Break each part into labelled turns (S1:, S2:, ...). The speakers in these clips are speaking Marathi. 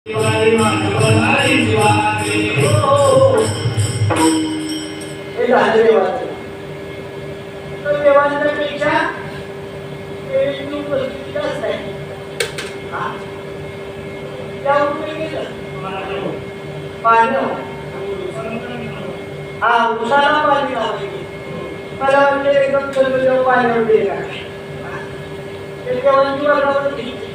S1: दिवाळी मानवणारी दिवाळी
S2: हे झालं देवाचं. तर देवाच्या पेक्षा देवीची उपस्थिती जास्त आहे. हा? त्या उपयोगी पाणी हा उसाला पाणी लावायचे. मला म्हणजे एकदम सर्व पाण्यावर दिले ते देवांची वर्गावर घ्यायची.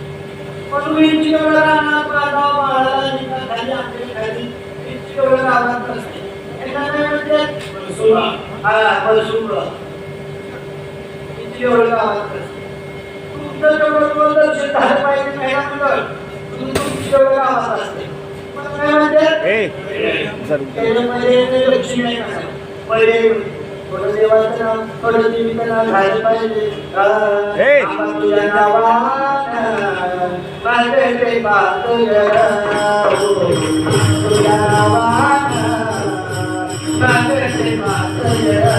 S2: पण वींची एवढं राहणार बाधा बाळाला निघा खाली आपली खाली वींची एवढं राहणार नसते. एखाद्या म्हणजे हा बसून वींची एवढं राहणार नसते. तुमचं जेवढं दर्शन झालं पाहिजे महिला मंडळ तुमची एवढं राहणार असते. पण काय म्हणते लक्ष्मी नाही का पहिले थोडं देवाचं नाव थोडं देवीचं नाव झालं पाहिजे. तुझ्या नावानं माझे पातळ तुझ्या नावानं माझे पातळ तुझ्या